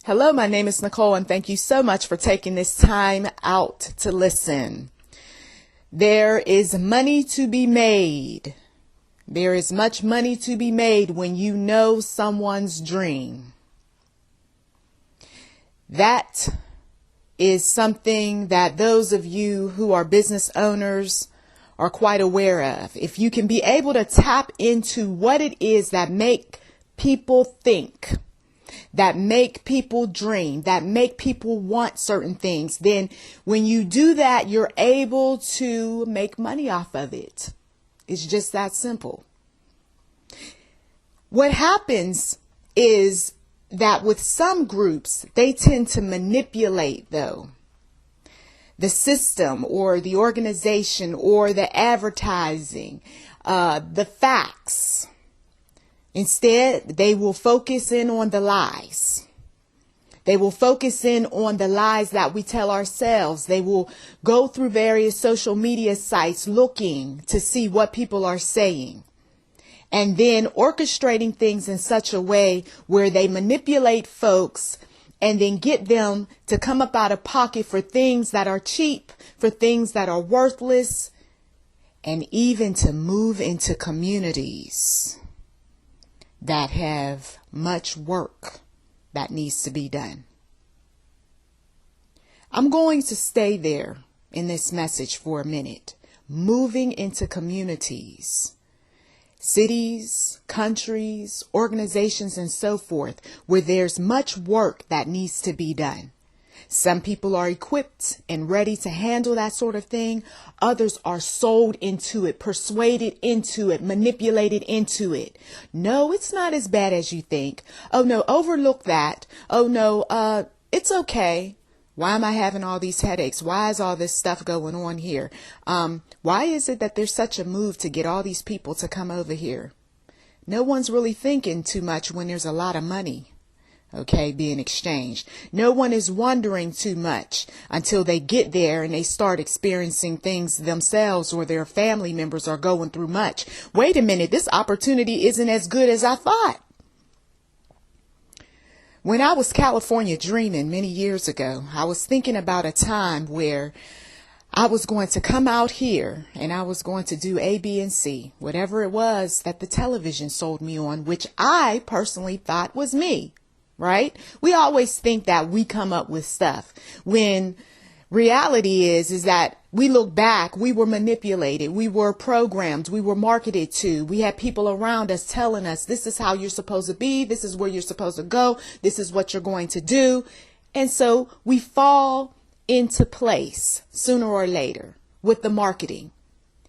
Hello, my name is Nicole, and thank you so much for taking this time out to listen. There is money to be made. There is much money to be made when you know someone's dream. That is something that those of you who are business owners are quite aware of. If you can be able to tap into what it is that make people think, that make people dream, that make people want certain things, then when you do that, you're able to make money off of it. It's just that simple. What happens is that with some groups, they tend to manipulate, though, the system or the organization or the advertising, the facts. Instead, they will focus in on the lies. They will focus in on the lies that we tell ourselves. They will go through various social media sites looking to see what people are saying, and then orchestrating things in such a way where they manipulate folks and then get them to come up out of pocket for things that are cheap, for things that are worthless, and even to move into communities that have much work that needs to be done. I'm going to stay there in this message for a minute. Moving into communities, cities, countries, organizations, and so forth, where there's much work that needs to be done. Some people are equipped and ready to handle that sort of thing. Others are sold into it, persuaded into it, manipulated into it. No, it's not as bad as you think. Oh no, overlook that. Oh no, it's okay. Why am I having all these headaches? Why is all this stuff going on here? Why is it that there's such a move to get all these people to come over here? No one's really thinking too much when there's a lot of money, being exchanged. No one is wondering too much until they get there and they start experiencing things themselves or their family members are going through much. Wait a minute, this opportunity isn't as good as I thought. When I was California dreaming many years ago, I was thinking about a time where I was going to come out here and I was going to do A, B, and C, whatever it was that the television sold me on, which I personally thought was me, right? We always think that we come up with stuff when reality is that we look back, we were manipulated, we were programmed, we were marketed to. We had people around us telling us, this is how you're supposed to be, this is where you're supposed to go, this is what you're going to do. And so we fall into place sooner or later with the marketing.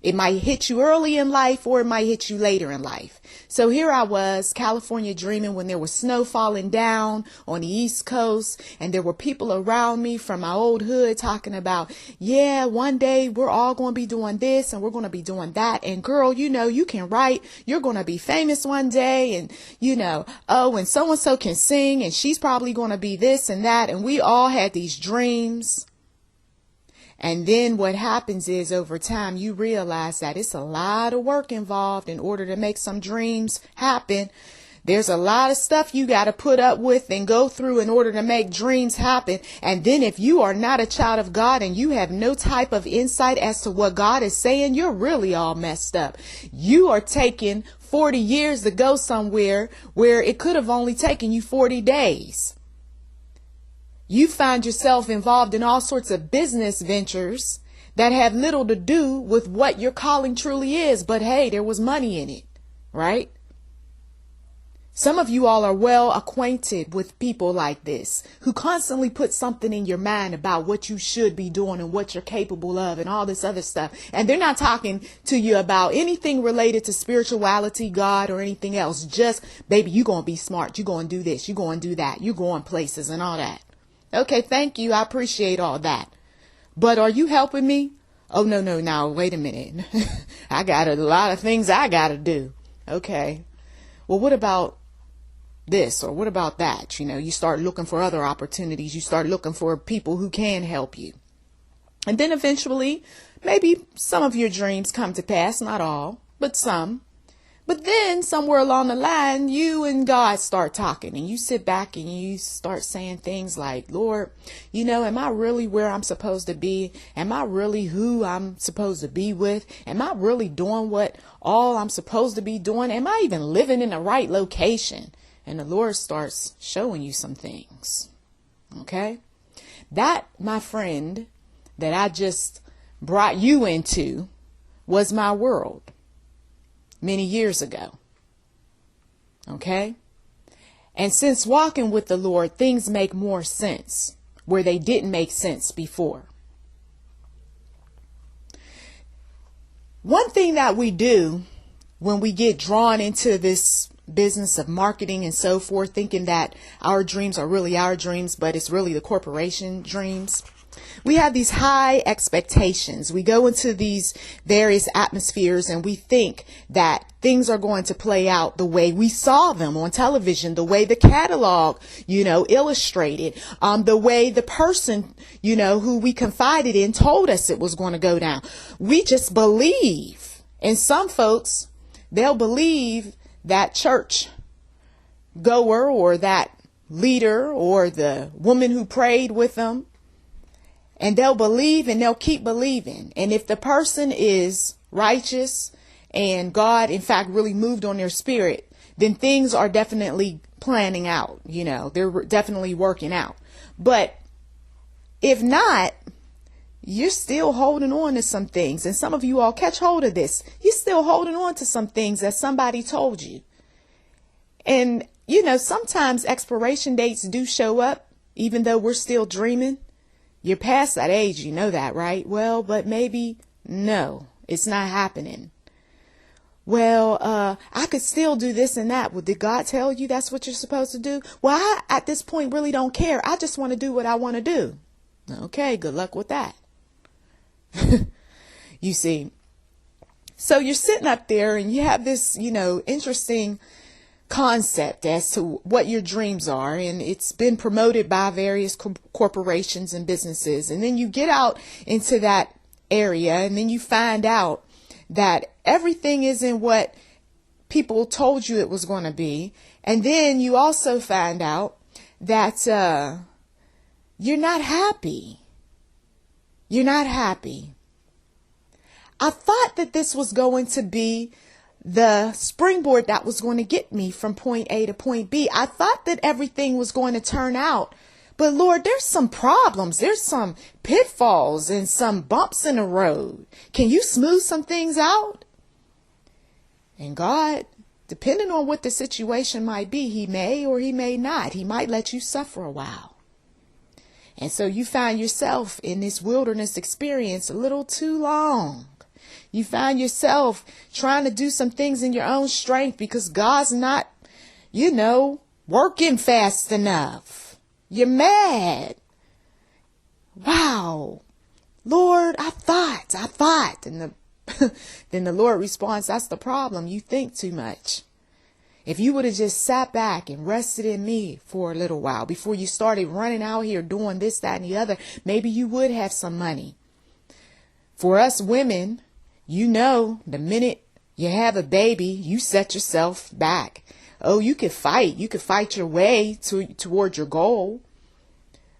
It might hit you early in life or it might hit you later in life. So here I was, California dreaming, when there was snow falling down on the East Coast, and there were people around me from my old hood talking about, yeah, one day we're all going to be doing this and we're going to be doing that. And girl, you can write, you're going to be famous one day. And and so-and-so can sing and she's probably going to be this and that. And we all had these dreams. And then what happens is over time, you realize that it's a lot of work involved in order to make some dreams happen. There's a lot of stuff you got to put up with and go through in order to make dreams happen. And then if you are not a child of God and you have no type of insight as to what God is saying, you're really all messed up. You are taking 40 years to go somewhere where it could have only taken you 40 days. You find yourself involved in all sorts of business ventures that have little to do with what your calling truly is. But hey, there was money in it, right? Some of you all are well acquainted with people like this who constantly put something in your mind about what you should be doing and what you're capable of and all this other stuff. And they're not talking to you about anything related to spirituality, God, or anything else. Just, baby, you're going to be smart. You're going to do this. You're going to do that. You're going places and all that. Okay, thank you. I appreciate all that. But are you helping me? Oh, no, now, wait a minute. I got a lot of things I got to do. Okay. Well, what about this or what about that? You start looking for other opportunities. You start looking for people who can help you. And then eventually, maybe some of your dreams come to pass, not all, but some. But then somewhere along the line, you and God start talking, and you sit back and you start saying things like, Lord, am I really where I'm supposed to be? Am I really who I'm supposed to be with? Am I really doing what all I'm supposed to be doing? Am I even living in the right location? And the Lord starts showing you some things. Okay? That, my friend, that I just brought you into was my world many years ago. Okay? And since walking with the Lord, things make more sense where they didn't make sense before. One thing that we do when we get drawn into this business of marketing and so forth, thinking that our dreams are really our dreams, but it's really the corporation dreams. We have these high expectations. We go into these various atmospheres and we think that things are going to play out the way we saw them on television, the way the catalog, illustrated, the way the person, who we confided in told us it was going to go down. We just believe. And some folks, they'll believe that church goer or that leader or the woman who prayed with them. And they'll believe and they'll keep believing. And if the person is righteous and God, in fact, really moved on their spirit, then things are definitely planning out. They're definitely working out. But if not, you're still holding on to some things. And some of you all catch hold of this. You're still holding on to some things that somebody told you. And, sometimes expiration dates do show up, even though we're still dreaming. You're past that age, you know that, right? Well, but maybe, no, it's not happening. Well, I could still do this and that. Well, did God tell you that's what you're supposed to do? Well, I, at this point, really don't care. I just want to do what I want to do. Okay, good luck with that. You see, so you're sitting up there and you have this, interesting concept as to what your dreams are, and it's been promoted by various corporations and businesses. And then you get out into that area and then you find out that everything isn't what people told you it was going to be. And then you also find out that you're not happy. You're not happy. I thought that this was going to be the springboard that was going to get me from point A to point B. I thought that everything was going to turn out. But Lord, there's some problems. There's some pitfalls and some bumps in the road. Can you smooth some things out? And God, depending on what the situation might be, he may or he may not. He might let you suffer a while. And so you find yourself in this wilderness experience a little too long. You find yourself trying to do some things in your own strength because God's not, working fast enough. You're mad. Wow. Lord, I thought. And then the Lord responds, that's the problem. You think too much. If you would have just sat back and rested in me for a little while before you started running out here doing this, that, and the other, maybe you would have some money. For us women, the minute you have a baby, you set yourself back. Oh, you could fight. You could fight your way toward your goal,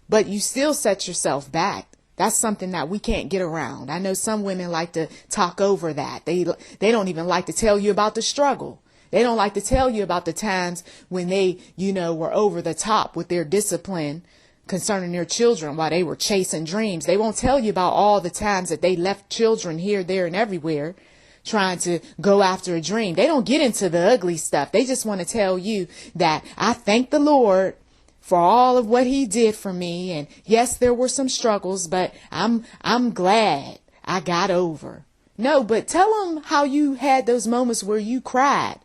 but you still set yourself back. That's something that we can't get around. I know some women like to talk over that. They don't even like to tell you about the struggle. They don't like to tell you about the times when they, were over the top with their discipline concerning their children while they were chasing dreams. They won't tell you about all the times that they left children here, there, and everywhere trying to go after a dream. They don't get into the ugly stuff. They just want to tell you that I thank the Lord for all of what he did for me. And yes, there were some struggles, but I'm glad I got over. No, but tell them how you had those moments where you cried.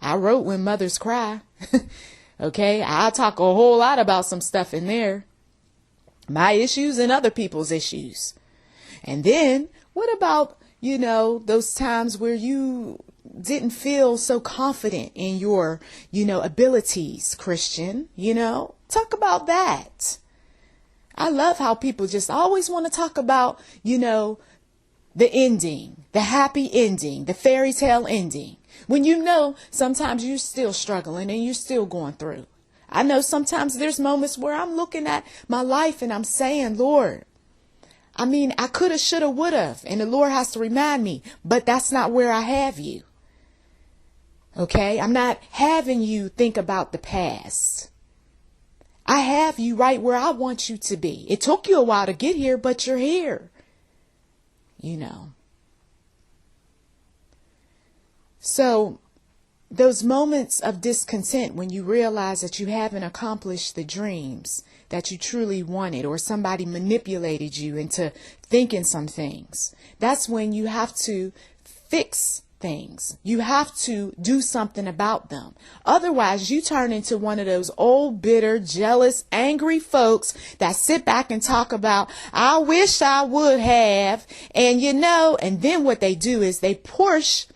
I wrote When Mothers Cry. Okay, I'll talk a whole lot about some stuff in there. My issues and other people's issues. And then what about, those times where you didn't feel so confident in your, abilities, Christian, talk about that. I love how people just always want to talk about, the ending, the happy ending, the fairy tale ending. When you know sometimes you're still struggling and you're still going through. I know sometimes there's moments where I'm looking at my life and I'm saying, Lord, I could have, should have, would have. And the Lord has to remind me, but that's not where I have you. Okay? I'm not having you think about the past. I have you right where I want you to be. It took you a while to get here, but you're here. So those moments of discontent when you realize that you haven't accomplished the dreams that you truly wanted, or somebody manipulated you into thinking some things, that's when you have to fix things. You have to do something about them. Otherwise, you turn into one of those old, bitter, jealous, angry folks that sit back and talk about, I wish I would have. And and then what they do is they push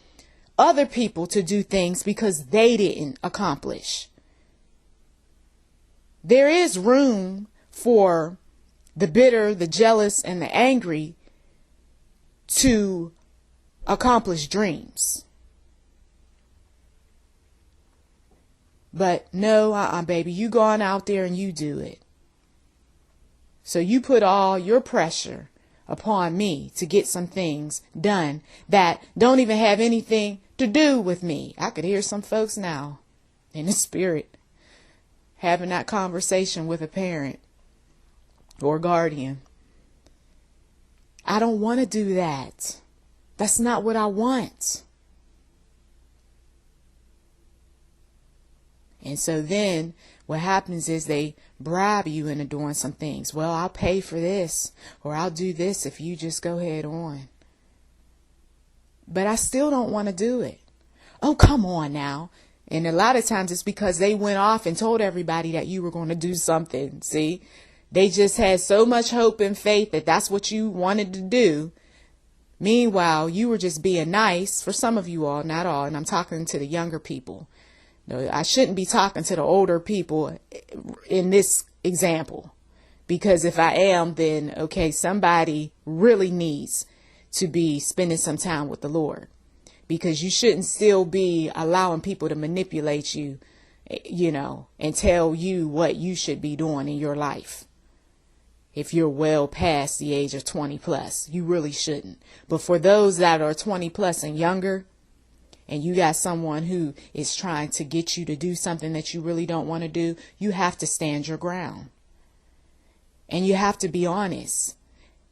other people to do things because they didn't accomplish. There is room for the bitter, the jealous, and the angry to accomplish dreams. But no, baby, you go on out there and you do it. So you put all your pressure upon me to get some things done that don't even have anything to do with me. I could hear some folks now in the spirit having that conversation with a parent or guardian. I don't want to do that. That's not what I want. And so then what happens is they bribe you into doing some things. Well, I'll pay for this, or I'll do this if you just go head on. But I still don't want to do it. Oh, come on now. And a lot of times it's because they went off and told everybody that you were going to do something. See, they just had so much hope and faith that that's what you wanted to do. Meanwhile, you were just being nice. For some of you all, not all. And I'm talking to the younger people. No, I shouldn't be talking to the older people in this example. Because if I am, then, okay, somebody really needs to be spending some time with the Lord. Because you shouldn't still be allowing people to manipulate you, and tell you what you should be doing in your life. If you're well past the age of 20 plus, you really shouldn't. But for those that are 20 plus and younger, and you got someone who is trying to get you to do something that you really don't want to do, you have to stand your ground. And you have to be honest.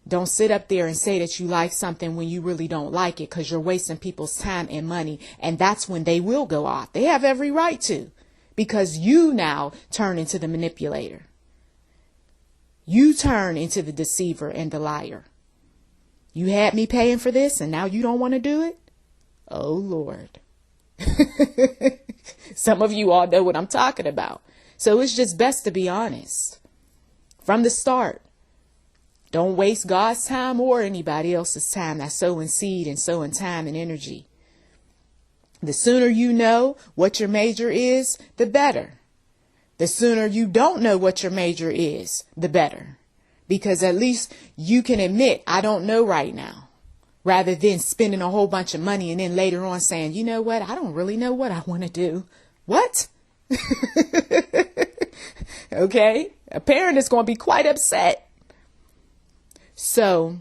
Don't sit up there and say that you like something when you really don't like it, because you're wasting people's time and money. And that's when they will go off. They have every right to, because you now turn into the manipulator. You turn into the deceiver and the liar. You had me paying for this and now you don't want to do it? Oh, Lord. Some of you all know what I'm talking about. So it's just best to be honest from the start. Don't waste God's time or anybody else's time that's sowing seed and sowing time and energy. The sooner you know what your major is, the better. The sooner you don't know what your major is, the better. Because at least you can admit, I don't know right now. Rather than spending a whole bunch of money and then later on saying, you know what, I don't really know what I want to do. What? Okay? A parent is going to be quite upset. So,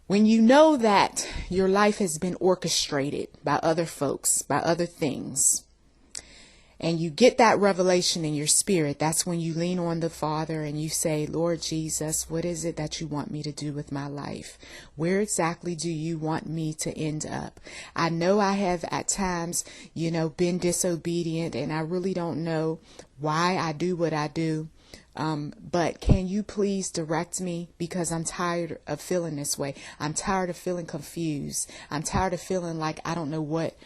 when you know that your life has been orchestrated by other folks, by other things, and you get that revelation in your spirit, that's when you lean on the Father and you say, Lord Jesus, what is it that you want me to do with my life? Where exactly do you want me to end up? I know I have at times, been disobedient, and I really don't know why I do what I do. But can you please direct me, because I'm tired of feeling this way. I'm tired of feeling confused. I'm tired of feeling like I don't know what,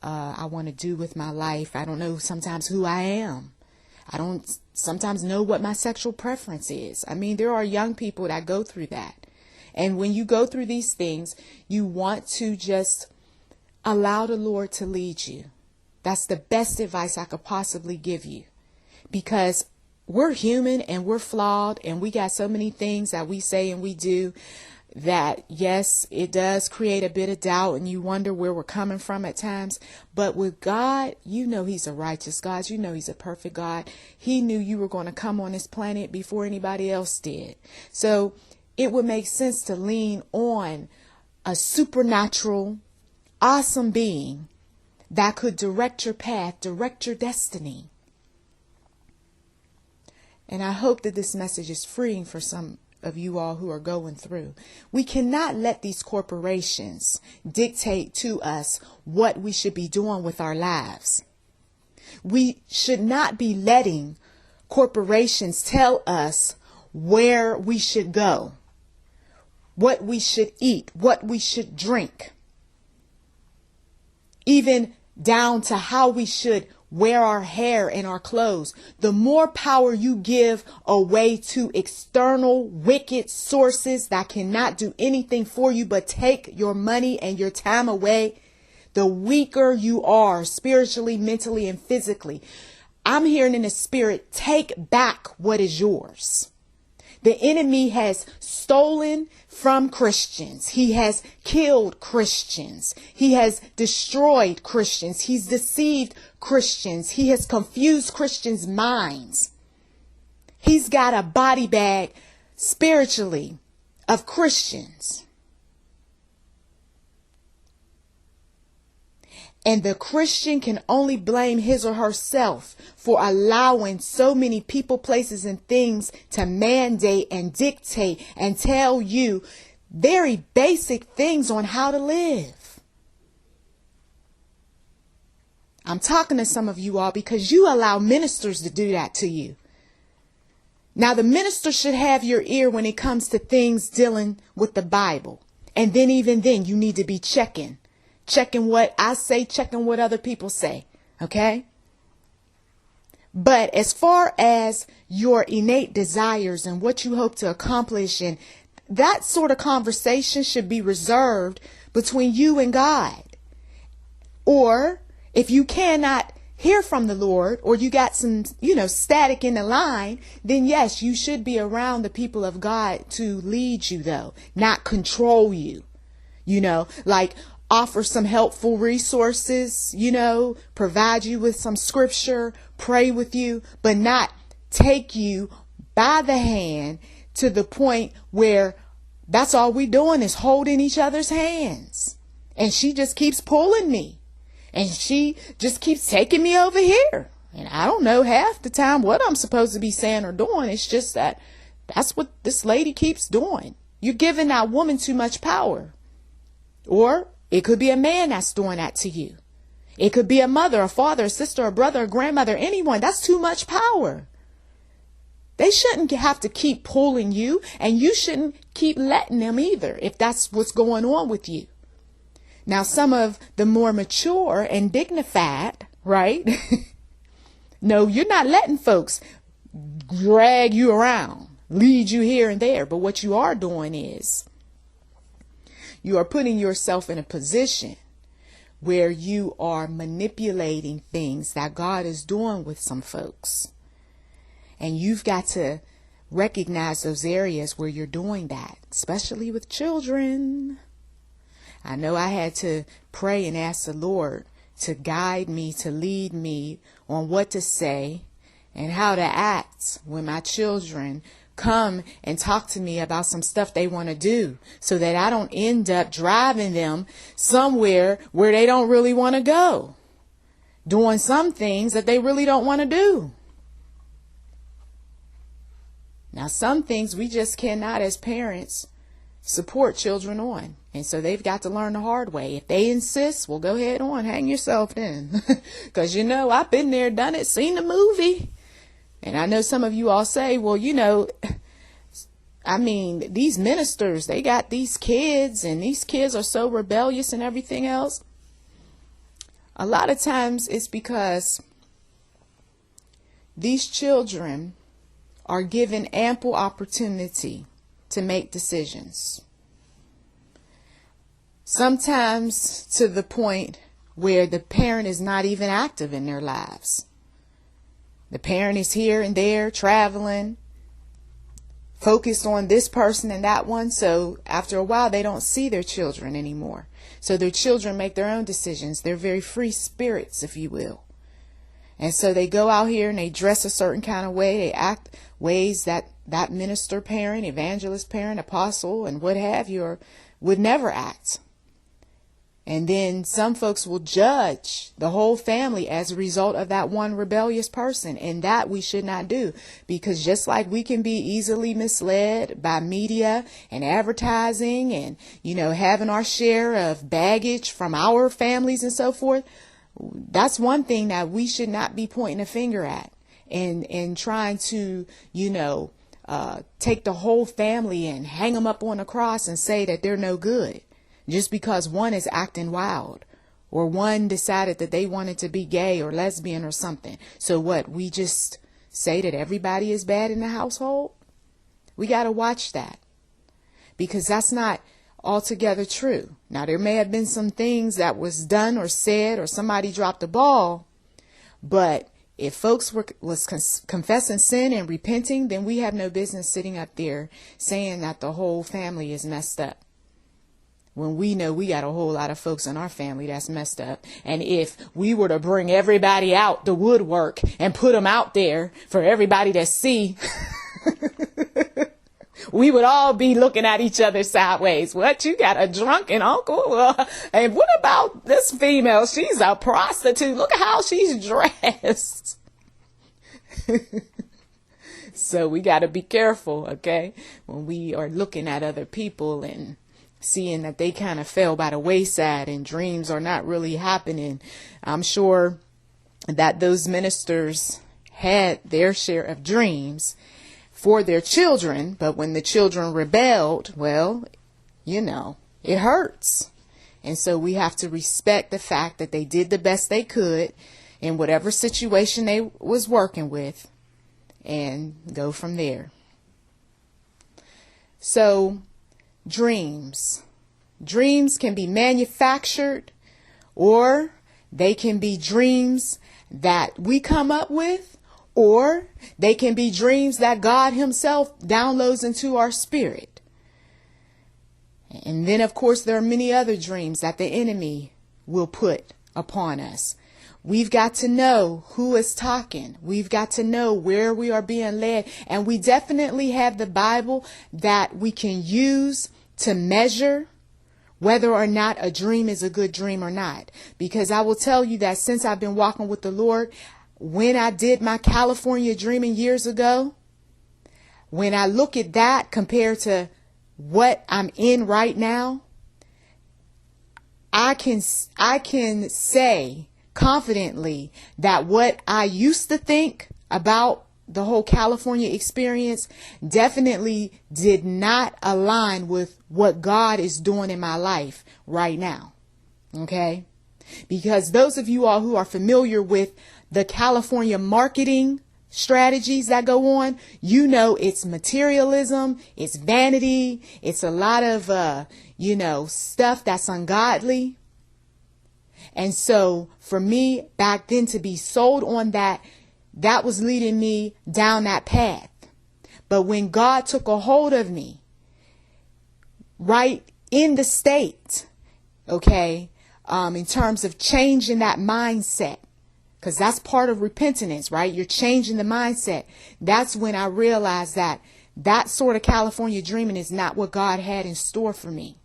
I want to do with my life. I don't know sometimes who I am. I don't sometimes know what my sexual preference is. There are young people that go through that. And when you go through these things, you want to just allow the Lord to lead you. That's the best advice I could possibly give you, because we're human and we're flawed and we got so many things that we say and we do that, yes, it does create a bit of doubt and you wonder where we're coming from at times. But with God, you know he's a righteous God. You know he's a perfect God. He knew you were going to come on this planet before anybody else did. So it would make sense to lean on a supernatural, awesome being that could direct your path, direct your destiny. And I hope that this message is freeing for some of you all who are going through. We cannot let these corporations dictate to us what we should be doing with our lives. We should not be letting corporations tell us where we should go, what we should eat, what we should drink, even down to how we should wear our hair and our clothes. The more power you give away to external wicked sources that cannot do anything for you but take your money and your time away, the weaker you are spiritually, mentally, and physically. I'm hearing in the spirit, take back what is yours. The enemy has stolen from Christians. He has killed Christians. He has destroyed Christians. He's deceived Christians. He has confused Christians' minds. He's got a body bag spiritually of Christians. And the Christian can only blame his or herself for allowing so many people, places, and things to mandate and dictate and tell you very basic things on how to live. I'm talking to some of you all because you allow ministers to do that to you. Now, the minister should have your ear when it comes to things dealing with the Bible. And then even then, you need to be checking what I say, checking what other people say. Okay. But as far as your innate desires and what you hope to accomplish, and that sort of conversation should be reserved between you and God. Or if you cannot hear from the Lord, or you got some, static in the line, then yes, you should be around the people of God to lead you, though, not control you, like offer some helpful resources, provide you with some scripture, pray with you, but not take you by the hand to the point where that's all we doing is holding each other's hands. And she just keeps pulling me. And she just keeps taking me over here. And I don't know half the time what I'm supposed to be saying or doing. It's just that's what this lady keeps doing. You're giving that woman too much power. Or it could be a man that's doing that to you. It could be a mother, a father, a sister, a brother, a grandmother, anyone. That's too much power. They shouldn't have to keep pulling you, and you shouldn't keep letting them either if that's what's going on with you. Now, some of the more mature and dignified, right? No, you're not letting folks drag you around, lead you here and there. But what you are doing is you are putting yourself in a position where you are manipulating things that God is doing with some folks. And you've got to recognize those areas where you're doing that, especially with children. I know I had to pray and ask the Lord to guide me, to lead me on what to say and how to act when my children come and talk to me about some stuff they want to do, so that I don't end up driving them somewhere where they don't really want to go, doing some things that they really don't want to do. Now, some things we just cannot, as parents, support children on. And so they've got to learn the hard way. If they insist, well, go ahead on, hang yourself then. Because, I've been there, done it, seen the movie. And I know some of you all say, well, these ministers, they got these kids and these kids are so rebellious and everything else. A lot of times it's because these children are given ample opportunity to make decisions. Sometimes to the point where the parent is not even active in their lives. The parent is here and there traveling, focused on this person and that one. So after a while, they don't see their children anymore. So their children make their own decisions. They're very free spirits, if you will. And so they go out here and they dress a certain kind of way. They act ways that minister parent, evangelist parent, apostle, and what have you would never act. And then some folks will judge the whole family as a result of that one rebellious person. And that we should not do, because just like we can be easily misled by media and advertising and, having our share of baggage from our families and so forth. That's one thing that we should not be pointing a finger at and trying to, take the whole family and hang them up on a cross and say that they're no good. Just because one is acting wild or one decided that they wanted to be gay or lesbian or something. So what? We just say that everybody is bad in the household? We got to watch that, because that's not altogether true. Now, there may have been some things that was done or said or somebody dropped the ball, but if folks was confessing sin and repenting, then we have no business sitting up there saying that the whole family is messed up, when we know we got a whole lot of folks in our family that's messed up. And if we were to bring everybody out the woodwork and put them out there for everybody to see, we would all be looking at each other sideways. What, you got a drunken uncle? And what about this female? She's a prostitute. Look at how she's dressed. So we got to be careful, okay, when we are looking at other people and seeing that they kind of fell by the wayside and dreams are not really happening. I'm sure that those ministers had their share of dreams for their children, but when the children rebelled, well, it hurts. And so we have to respect the fact that they did the best they could in whatever situation they was working with and go from there. So dreams can be manufactured, or they can be dreams that we come up with, or they can be dreams that God himself downloads into our spirit. And then, of course, there are many other dreams that the enemy will put upon us. We've got to know who is talking. We've got to know where we are being led. And we definitely have the Bible that we can use to measure whether or not a dream is a good dream or not. Because I will tell you that since I've been walking with the Lord, when I did my California dreaming years ago, when I look at that compared to what I'm in right now, I can say confidently that what I used to think about the whole California experience definitely did not align with what God is doing in my life right now. Okay? Because those of you all who are familiar with the California marketing strategies that go on, it's materialism, it's vanity, it's a lot of, stuff that's ungodly. And so for me back then to be sold on that was leading me down that path. But when God took a hold of me right in the state, okay, in terms of changing that mindset, because that's part of repentance, right? You're changing the mindset. That's when I realized that sort of California dreaming is not what God had in store for me.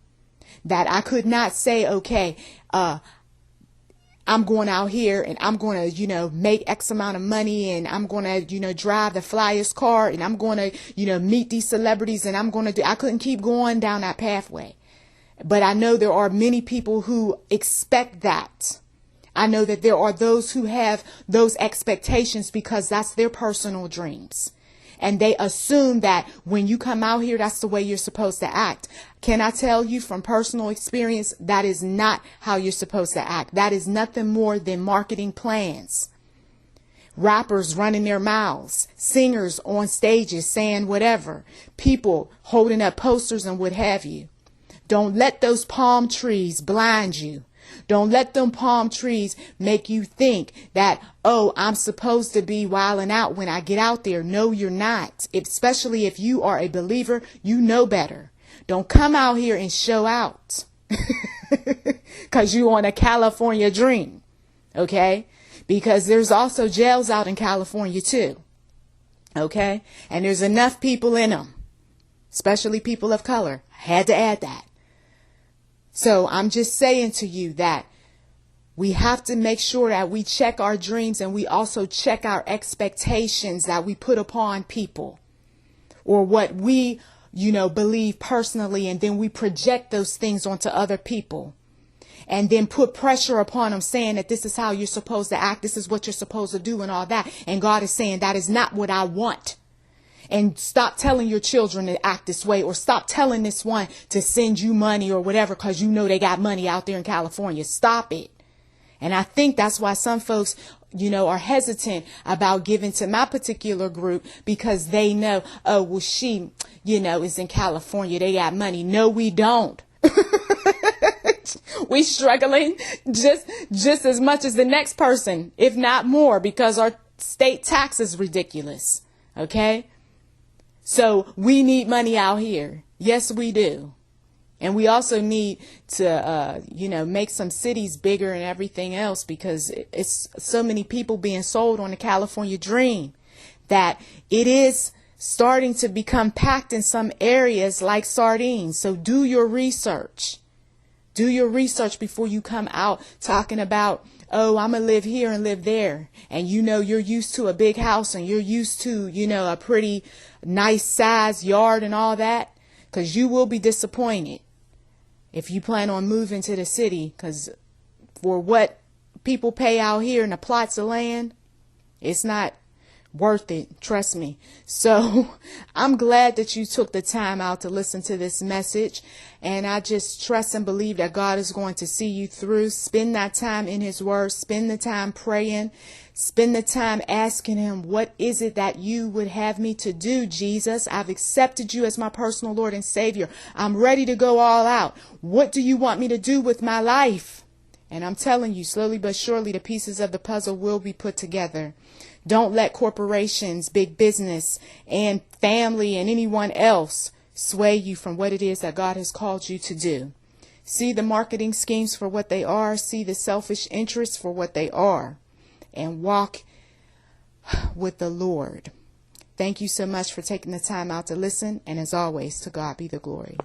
That I could not say, okay, I'm going out here and I'm going to, make X amount of money, and I'm going to, drive the flyest car, and I'm going to, meet these celebrities, and I couldn't keep going down that pathway. But I know there are many people who expect that. I know that there are those who have those expectations because that's their personal dreams. And they assume that when you come out here, that's the way you're supposed to act. Can I tell you from personal experience, that is not how you're supposed to act. That is nothing more than marketing plans. Rappers running their mouths, singers on stages saying whatever, people holding up posters and what have you. Don't let those palm trees blind you. Don't let them palm trees make you think that, oh, I'm supposed to be wilding out when I get out there. No, you're not. Especially if you are a believer, you know better. Don't come out here and show out because you want a California dream. Okay? Because there's also jails out in California too. Okay? And there's enough people in them, especially people of color. I had to add that. So I'm just saying to you that we have to make sure that we check our dreams, and we also check our expectations that we put upon people, or what we, believe personally. And then we project those things onto other people and then put pressure upon them, saying that this is how you're supposed to act. This is what you're supposed to do and all that. And God is saying that is not what I want. And stop telling your children to act this way, or stop telling this one to send you money or whatever, because you know they got money out there in California. Stop it. And I think that's why some folks, are hesitant about giving to my particular group, because they know, oh, well, she, is in California. They got money. No, we don't. We struggling just as much as the next person, if not more, because our state tax is ridiculous. Okay. So we need money out here. Yes, we do. And we also need to, make some cities bigger and everything else, because it's so many people being sold on the California dream that it is starting to become packed in some areas like sardines. So do your research. Do your research before you come out talking about, oh, I'm going to live here and live there. And you're used to a big house, and you're used to, a pretty nice size yard and all that, because you will be disappointed if you plan on moving to the city, because for what people pay out here in the plots of land, it's not worth it. Trust me. So I'm glad that you took the time out to listen to this message. And I just trust and believe that God is going to see you through. Spend that time in his word. Spend the time praying. Spend the time asking him, what is it that you would have me to do, Jesus? I've accepted you as my personal Lord and Savior. I'm ready to go all out. What do you want me to do with my life? And I'm telling you, slowly but surely, the pieces of the puzzle will be put together. Don't let corporations, big business, and family, and anyone else sway you from what it is that God has called you to do. See the marketing schemes for what they are. See the selfish interests for what they are. And walk with the Lord. Thank you so much for taking the time out to listen. And as always, to God be the glory.